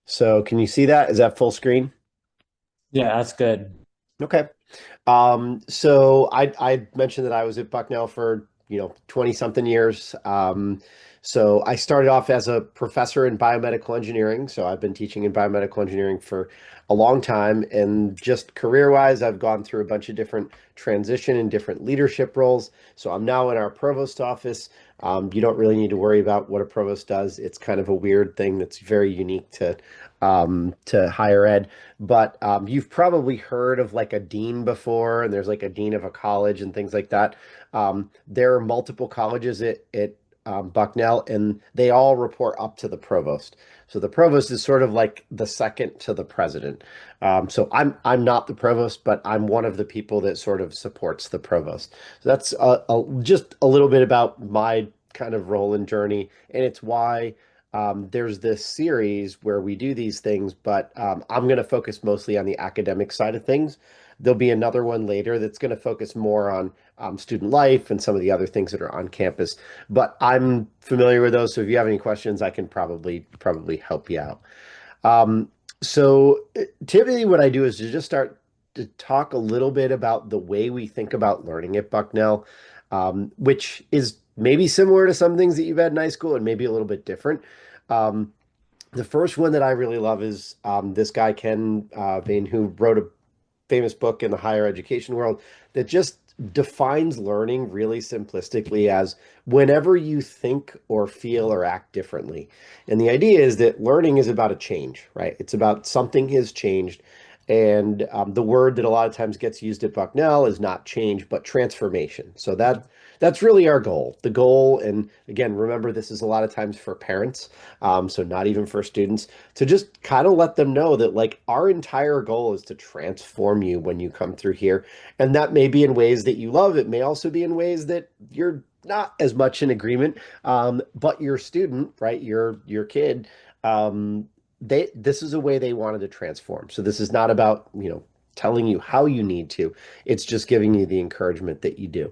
So can you see that? Is that full screen? Yeah, that's good. Okay. So I mentioned that I was at Bucknell for, 20 something years. So I started off as a professor in biomedical engineering. So I've been teaching in biomedical engineering for a long time. And just career-wise, I've gone through a bunch of different transition and different leadership roles. So I'm now in our provost office. You don't really need to worry about what a provost does. It's kind of a weird thing that's very unique to higher ed. But you've probably heard of like a dean before, and there's like a dean of a college and things like that. There are multiple colleges at Bucknell, and they all report up to the provost. So the provost is sort of like the second to the president. So I'm not the provost, but I'm one of the people that sort of supports the provost. So that's just a little bit about my kind of role and journey, and it's why there's this series where we do these things, but I'm going to focus mostly on the academic side of things. There'll be another one later that's going to focus more on student life and some of the other things that are on campus. But I'm familiar with those, so if you have any questions, I can probably help you out. Um, so typically, what I do is to just start to talk a little bit about the way we think about learning at Bucknell, which is maybe similar to some things that you've had in high school and maybe a little bit different. Um, the first one that I really love is this guy, Ken Bain, who wrote a famous book in the higher education world that just defines learning really simplistically as whenever you think or feel or act differently. And the idea is that learning is about a change, right? It's about something has changed. And the word that a lot of times gets used at Bucknell is not change, but transformation. So that's really our goal. The goal, and again, remember this is a lot of times for parents, so not even for students, to just kind of let them know that like our entire goal is to transform you when you come through here. And that may be in ways that you love. It may also be in ways that you're not as much in agreement. But your student, right, your kid, this is a way they wanted to transform. So this is not about, telling you how you need to. It's just giving you the encouragement that you do.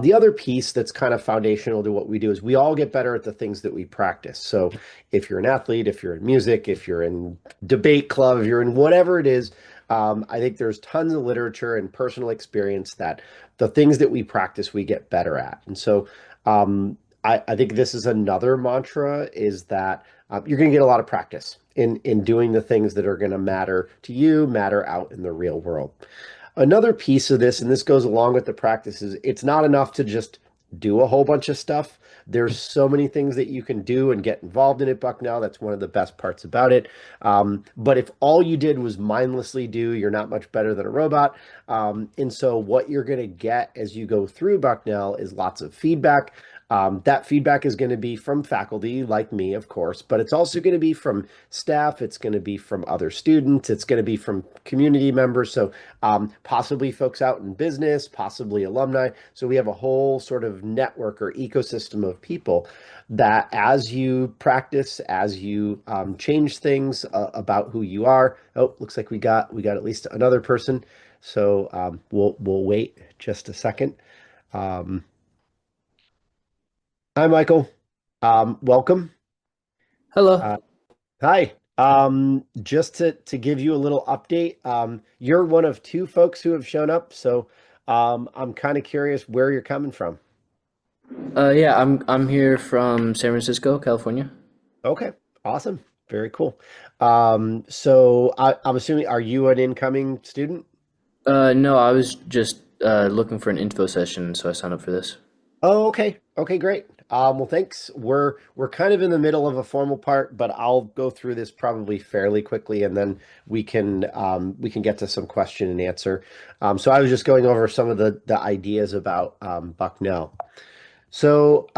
The other piece that's kind of foundational to what we do is we all get better at the things that we practice. So if you're an athlete, if you're in music, if you're in debate club, if you're in whatever it is, I think there's tons of literature and personal experience that the things that we practice, we get better at. And so I think this is another mantra is that you're going to get a lot of practice in doing the things that are going to matter to you, matter out in the real world. Another piece of this, and this goes along with the practices, it's not enough to just do a whole bunch of stuff. There's so many things that you can do and get involved in at Bucknell. That's one of the best parts about it. But if all you did was mindlessly do, you're not much better than a robot. And so what you're going to get as you go through Bucknell is lots of feedback. That feedback is going to be from faculty like me, of course, but it's also going to be from staff. It's going to be from other students. It's going to be from community members. So possibly folks out in business, possibly alumni. So we have a whole sort of network or ecosystem of people that as you practice, as you change things about who you are. Oh, looks like we got at least another person. So we'll wait just a second. Um, Hi, Michael. Welcome. Hello. Uh, Hi. Just to give you a little update, you're one of two folks who have shown up, so I'm kind of curious where you're coming from. Yeah, I'm here from San Francisco, California. Okay, awesome. Very cool. So I'm assuming, are you an incoming student? No, I was just looking for an info session, so I signed up for this. Oh, okay. Okay, great. Well, thanks. We're kind of in the middle of a formal part, but I'll go through this probably fairly quickly, and then we can get to some question and answer. So I was just going over some of the ideas about Bucknell. So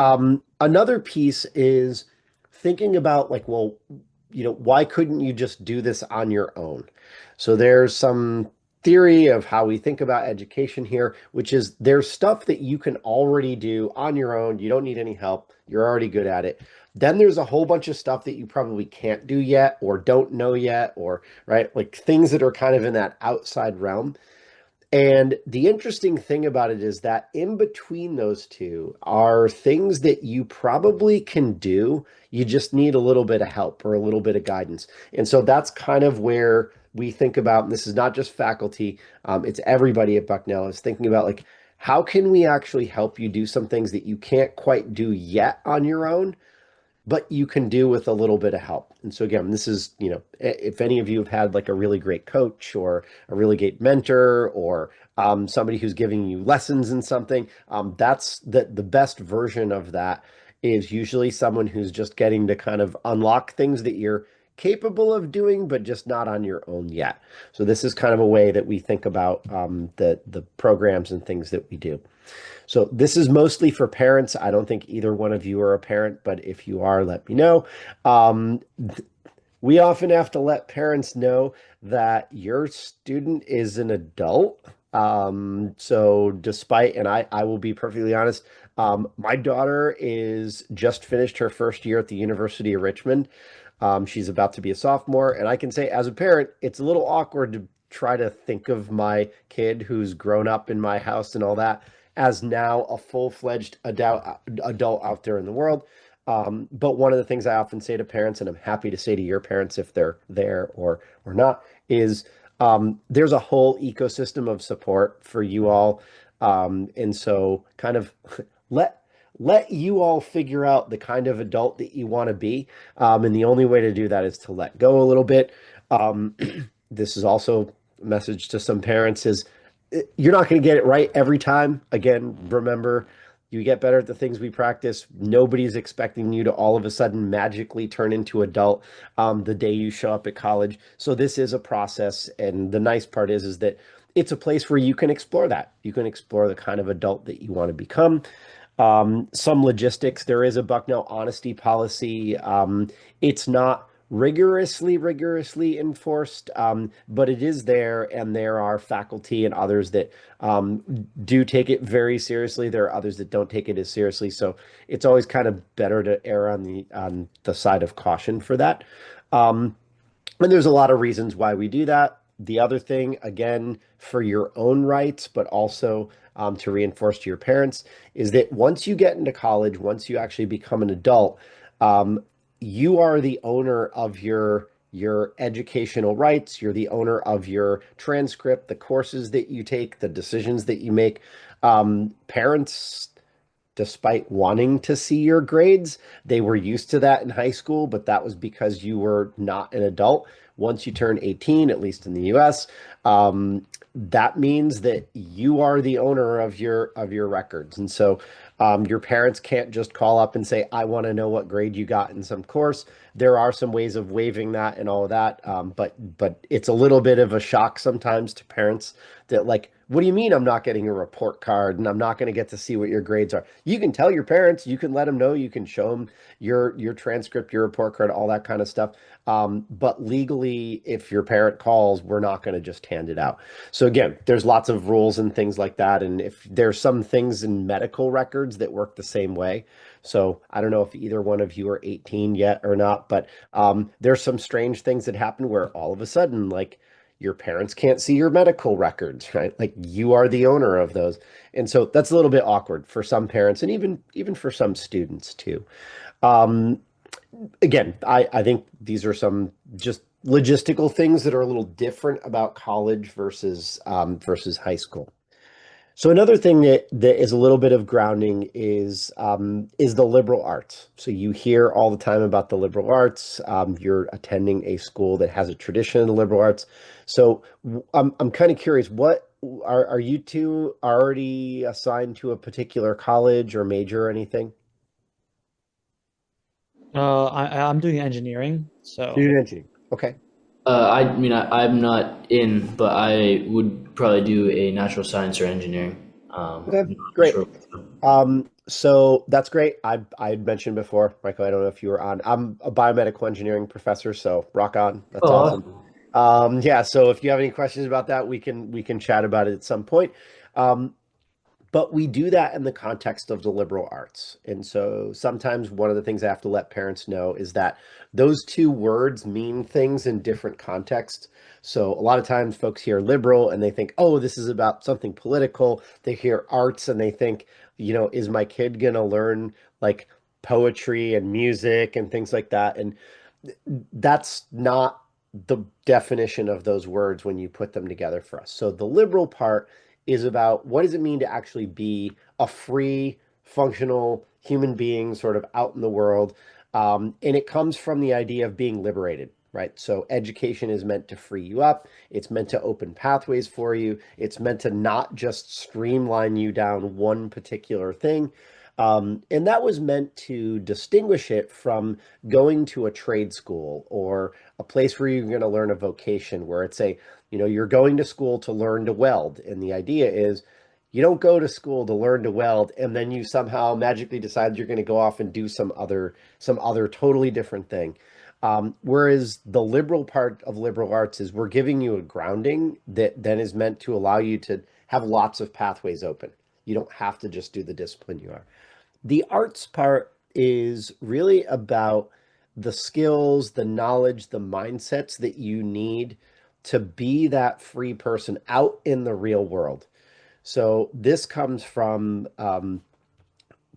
another piece is thinking about like, well, why couldn't you just do this on your own? So there's some theory of how we think about education here, which is there's stuff that you can already do on your own. You don't need any help. You're already good at it. Then there's a whole bunch of stuff that you probably can't do yet or don't know yet, or right, like things that are kind of in that outside realm. And the interesting thing about it is that in between those two are things that you probably can do. You just need a little bit of help or a little bit of guidance. And so that's kind of where we think about, and this is not just faculty, it's everybody at Bucknell is thinking about like, how can we actually help you do some things that you can't quite do yet on your own, but you can do with a little bit of help. And so again, this is, if any of you have had like a really great coach or a really great mentor or somebody who's giving you lessons in something, that's the best version of that is usually someone who's just getting to kind of unlock things that you're capable of doing, but just not on your own yet. So this is kind of a way that we think about the programs and things that we do. So this is mostly for parents. I don't think either one of you are a parent, but if you are, let me know. Um, we often have to let parents know that your student is an adult. So despite, and I will be perfectly honest, my daughter is just finished her first year at the University of Richmond. She's about to be a sophomore, and I can say as a parent, it's a little awkward to try to think of my kid who's grown up in my house and all that as now a full-fledged adult out there in the world. But one of the things I often say to parents, and I'm happy to say to your parents if they're there or not, is there's a whole ecosystem of support for you all. And so kind of let let you all figure out the kind of adult that you want to be. And the only way to do that is to let go a little bit. Um, this is also a message to some parents is you're not going to get it right every time. Again, remember, you get better at the things we practice. Nobody's expecting you to all of a sudden magically turn into adult the day you show up at college. So this is a process, and the nice part is that it's a place where you can explore that. You can explore the kind of adult that you want to become. Some logistics. There is a Bucknell honesty policy. It's not rigorously enforced, but it is there, and there are faculty and others that do take it very seriously. There are others that don't take it as seriously. So it's always kind of better to err on the side of caution for that. Um, and there's a lot of reasons why we do that. The other thing, again, for your own rights, but also to reinforce to your parents, is that once you get into college, once you actually become an adult, um, you are the owner of your educational rights. You're the owner of your transcript, the courses that you take, the decisions that you make. Parents, despite wanting to see your grades. They were used to that in high school, but that was because you were not an adult. Once you turn 18, at least in the US, that means that you are the owner of your records. And so your parents can't just call up and say, I want to know what grade you got in some course. There are some ways of waiving that and all of that. But it's a little bit of a shock sometimes to parents that like, what do you mean I'm not getting a report card and I'm not going to get to see what your grades are? You can tell your parents, you can let them know, you can show them your transcript, your report card, all that kind of stuff. But legally, if your parent calls, we're not going to just hand it out. So again, there's lots of rules and things like that. And if there's some things in medical records that work the same way. So I don't know if either one of you are 18 yet or not, but there's some strange things that happen where all of a sudden, like your parents can't see your medical records, right? Like you are the owner of those. And so that's a little bit awkward for some parents and even for some students too. Um, Again, I think these are some just logistical things that are a little different about college versus high school. So another thing that is a little bit of grounding is the liberal arts. So you hear all the time about the liberal arts. You're attending a school that has a tradition of the liberal arts. So I'm kind of curious, what are you two already assigned to a particular college or major or anything? I'm doing engineering, so Student engineering. Okay. I mean, I'm not in, but I would probably do a natural science or engineering. Okay. I'm not Great. sure. So that's great. I had mentioned before, Michael, I don't know if you were on. I'm a biomedical engineering professor, so rock on. That's Oh, awesome. awesome. Yeah, so if you have any questions about that, we can chat about it at some point. Um, But we do that in the context of the liberal arts. And so sometimes one of the things I have to let parents know is that those two words mean things in different contexts. So a lot of times folks hear liberal and they think, oh, this is about something political. They hear arts and they think, is my kid going to learn like poetry and music and things like that? And that's not the definition of those words when you put them together for us. So the liberal part is about what does it mean to actually be a free, functional human being sort of out in the world. And it comes from the idea of being liberated, right? So education is meant to free you up. It's meant to open pathways for you. It's meant to not just streamline you down one particular thing. And that was meant to distinguish it from going to a trade school or a place where you're going to learn a vocation where it's you're going to school to learn to weld. And the idea is you don't go to school to learn to weld and then you somehow magically decide you're going to go off and do some other totally different thing. Whereas the liberal part of liberal arts is we're giving you a grounding that then is meant to allow you to have lots of pathways open. You don't have to just do the discipline you are. The arts part is really about the skills, the knowledge, the mindsets that you need to be that free person out in the real world. So this comes from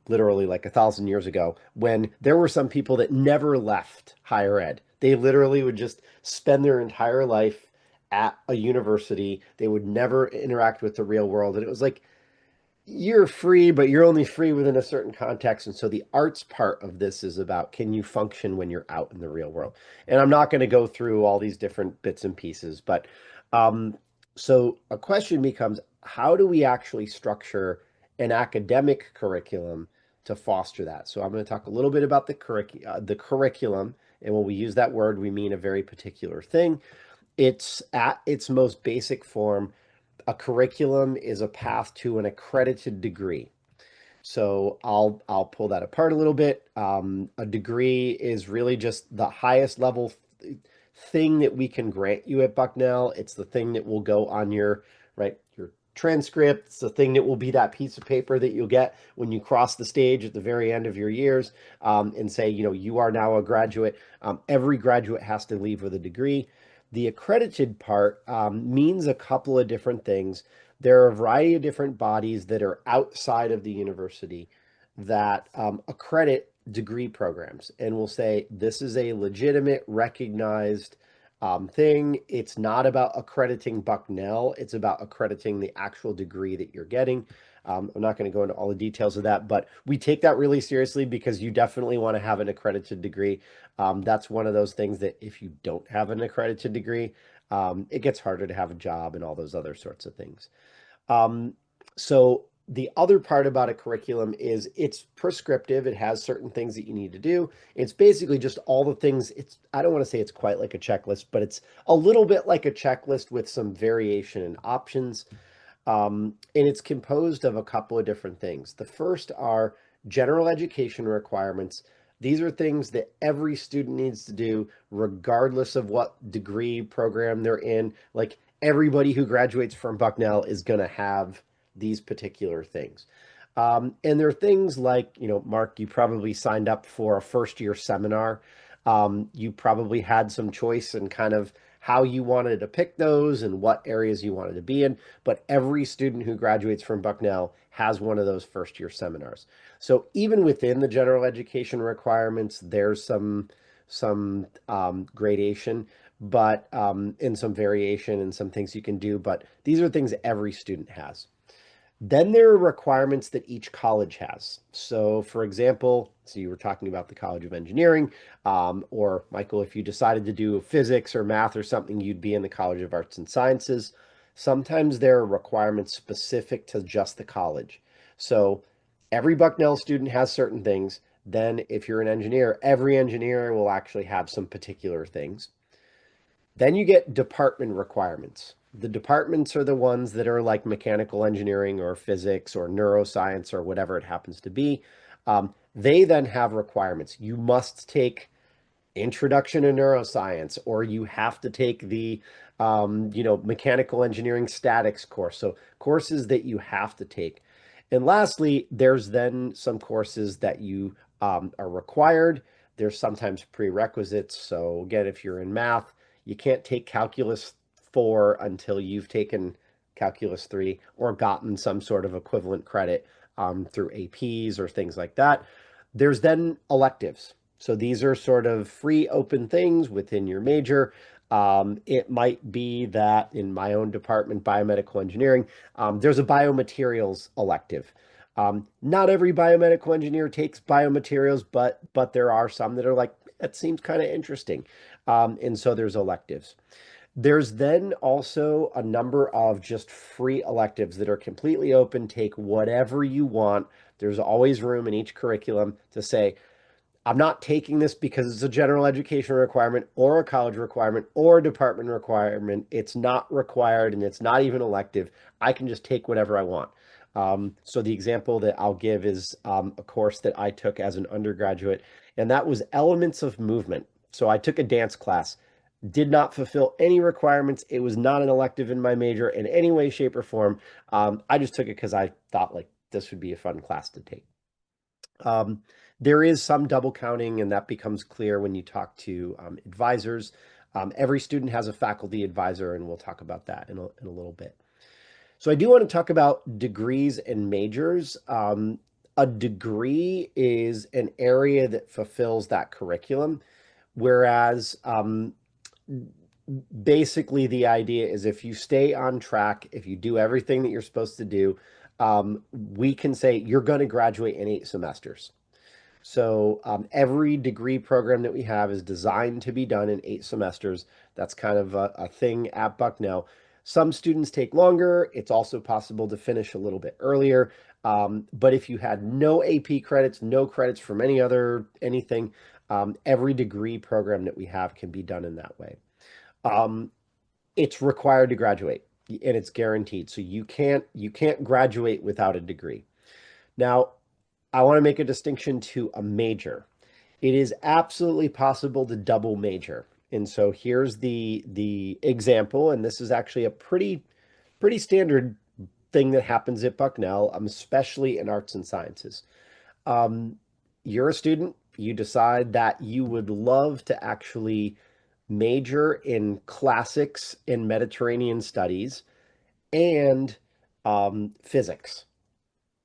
literally like 1,000 years ago when there were some people that never left higher ed. They literally would just spend their entire life at a university. They would never interact with the real world. And it was like, you're free, but you're only free within a certain context. And so the arts part of this is about, can you function when you're out in the real world? And I'm not going to go through all these different bits and pieces, but so a question becomes, how do we actually structure an academic curriculum to foster that? So I'm going to talk a little bit about the curriculum. And when we use that word, we mean a very particular thing. It's at its most basic form. A curriculum is a path to an accredited degree. So I'll pull that apart a little bit. A degree is really just the highest level thing that we can grant you at Bucknell. It's the thing that will go on your transcript. It's the thing that will be that piece of paper that you'll get when you cross the stage at the very end of your years and say, you are now a graduate. Every graduate has to leave with a degree. The accredited part means a couple of different things. There are a variety of different bodies that are outside of the university that accredit degree programs and will say, this is a legitimate, recognized thing. It's not about accrediting Bucknell. It's about accrediting the actual degree that you're getting. I'm not going to go into all the details of that, but we take that really seriously because you definitely want to have an accredited degree. That's one of those things that if you don't have an accredited degree, it gets harder to have a job and all those other sorts of things. So the other part about a curriculum is it's prescriptive. It has certain things that you need to do. It's basically just all the things. I don't want to say it's quite like a checklist, but it's a little bit like a checklist with some variation and options. And it's composed of a couple of different things. The first are general education requirements. These are things that every student needs to do, regardless of what degree program they're in. Like everybody who graduates from Bucknell is going to have these particular things. And there are things like, Mark, you probably signed up for a first-year seminar. You probably had some choice in kind of how you wanted to pick those and what areas you wanted to be in. But every student who graduates from Bucknell has one of those first-year seminars. So even within the general education requirements, there's some gradation, but and some variation and some things you can do. But these are things every student has. Then there are requirements that each college has. So for example, so you were talking about the College of Engineering, or Michael, if you decided to do physics or math or something, you'd be in the College of Arts and Sciences. Sometimes there are requirements specific to just the college. So every Bucknell student has certain things. Then if you're an engineer, every engineer will actually have some particular things. Then you get department requirements. The departments are the ones that are like mechanical engineering or physics or neuroscience or whatever it happens to be. They then have requirements. You must take Introduction to Neuroscience, or you have to take the mechanical engineering statics course. So courses that you have to take. And lastly, there's then some courses that you are required. There's sometimes prerequisites. So again, if you're in math, you can't take Calculus 4 until you've taken Calculus 3 or gotten some sort of equivalent credit through APs or things like that. There's then electives. So these are sort of free open things within your major. It might be that in my own department, biomedical engineering, there's a biomaterials elective. Not every biomedical engineer takes biomaterials, but there are some that are like, that seems kind of interesting. And so there's electives. There's then also a number of just free electives that are completely open. Take whatever you want. There's always room in each curriculum to say, I'm not taking this because it's a general education requirement or a college requirement or a department requirement. It's not required and it's not even elective. I can just take whatever I want. So the example that I'll give is a course that I took as an undergraduate, and that was elements of movement. So I took a dance class, did not fulfill any requirements. It was not an elective in my major in any way, shape, or form. I just took it because I thought like this would be a fun class to take. There is some double counting, and that becomes clear when you talk to advisors. Every student has a faculty advisor, and we'll talk about that in a little bit. So I do want to talk about degrees and majors. A degree is an area that fulfills that curriculum, whereas basically the idea is if you stay on track, if you do everything that you're supposed to do, we can say you're going to graduate in 8 semesters. So every degree program that we have is designed to be done in 8 semesters. That's kind of a thing at Bucknell. Some students take longer. It's also possible to finish a little bit earlier. But if you had no AP credits, no credits from anything, every degree program that we have can be done in that way. It's required to graduate and it's guaranteed. So you can't graduate without a degree. Now, I want to make a distinction to a major. It is absolutely possible to double major. And so here's the example, and this is actually a pretty standard thing that happens at Bucknell, especially in arts and sciences. You're a student, you decide that you would love to actually major in classics and Mediterranean studies and physics,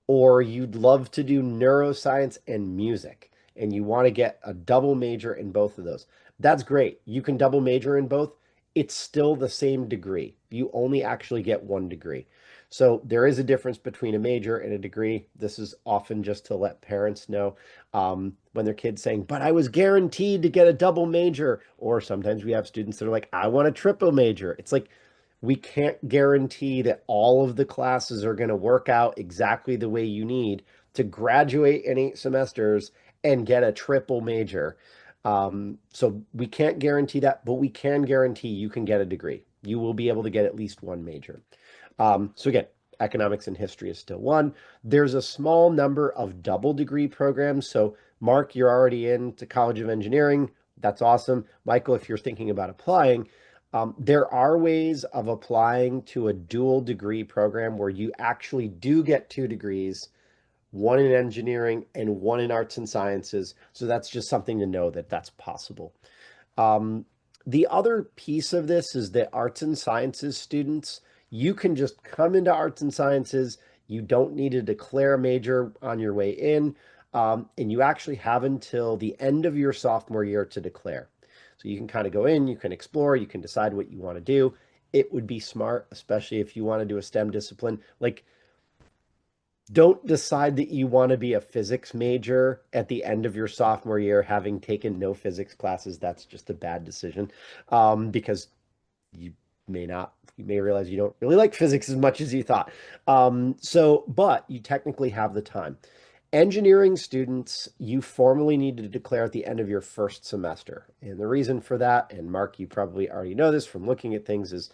or you'd love to do neuroscience and music, and you want to get a double major in both of those. That's great. You can double major in both. It's still the same degree. You only actually get one degree. So there is a difference between a major and a degree. This is often just to let parents know when their kids saying, but I was guaranteed to get a double major. Or sometimes we have students that are like, I want a triple major. It's like, we can't guarantee that all of the classes are going to work out exactly the way you need to graduate in 8 semesters and get a triple major. So we can't guarantee that, but we can guarantee you can get a degree. You will be able to get at least one major. So again, economics and history is still one. There's a small number of double degree programs. So Mark, you're already into College of Engineering. That's awesome. Michael, if you're thinking about applying, there are ways of applying to a dual degree program where you actually do get 2 degrees, one in engineering and one in arts and sciences. So that's just something to know that that's possible. The other piece of this is that arts and sciences students, you can just come into arts and sciences. You don't need to declare a major on your way in. And you actually have until the end of your sophomore year to declare. So you can kind of go in, you can explore, you can decide what you want to do. It would be smart, especially if you want to do a STEM discipline. Like, don't decide that you want to be a physics major at the end of your sophomore year, having taken no physics classes. That's just a bad decision because you may realize you don't really like physics as much as you thought. But you technically have the time. Engineering students, you formally need to declare at the end of your first semester. And the reason for that, and Mark, you probably already know this from looking at things, is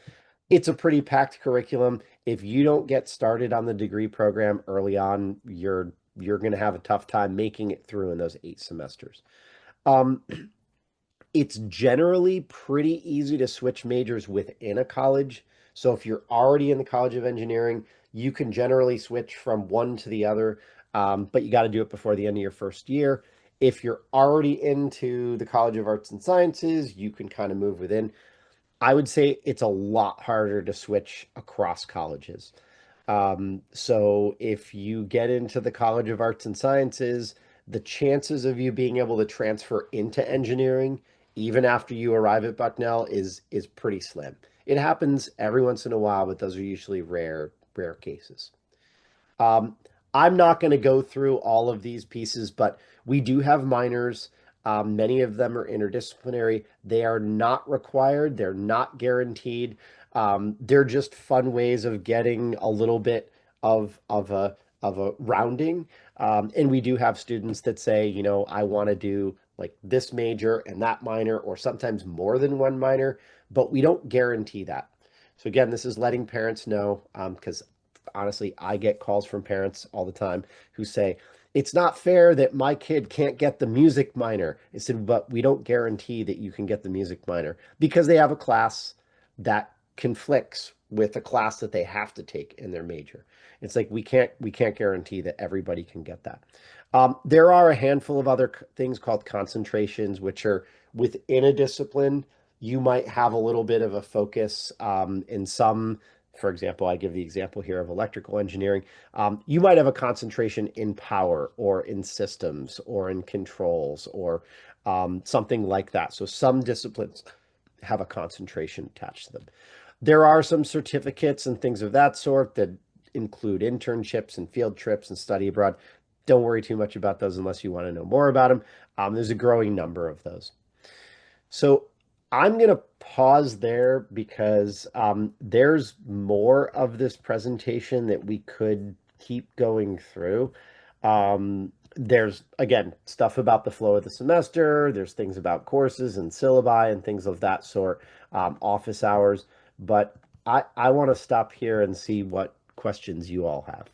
it's a pretty packed curriculum. If you don't get started on the degree program early on, you're going to have a tough time making it through in those 8 semesters. It's generally pretty easy to switch majors within a college. So if you're already in the College of Engineering, you can generally switch from one to the other, but you got to do it before the end of your first year. If you're already into the College of Arts and Sciences, you can kind of move within. I would say it's a lot harder to switch across colleges. So if you get into the College of Arts and Sciences, the chances of you being able to transfer into engineering, even after you arrive at Bucknell, is pretty slim. It happens every once in a while, but those are usually rare cases. Um, I'm not going to go through all of these pieces, but we do have minors. Many of them are interdisciplinary. They are not required. They're not guaranteed. They're just fun ways of getting a little bit of a rounding. And we do have students that say, you know, I want to do like this major and that minor, or sometimes more than one minor, but we don't guarantee that. So again, this is letting parents know, because honestly, I get calls from parents all the time who say, it's not fair that my kid can't get the music minor. I said, but we don't guarantee that you can get the music minor because they have a class that conflicts with a class that they have to take in their major. It's like we can't guarantee that everybody can get that. There are a handful of other things called concentrations, which are within a discipline. You might have a little bit of a focus in some. For example, I give the example here of electrical engineering. You might have a concentration in power or in systems or in controls or something like that. So some disciplines have a concentration attached to them. There are some certificates and things of that sort that include internships and field trips and study abroad. Don't worry too much about those unless you want to know more about them. There's a growing number of those. So I'm going to pause there because there's more of this presentation that we could keep going through. There's, again, stuff about the flow of the semester. There's things about courses and syllabi and things of that sort, office hours. But I want to stop here and see what questions you all have.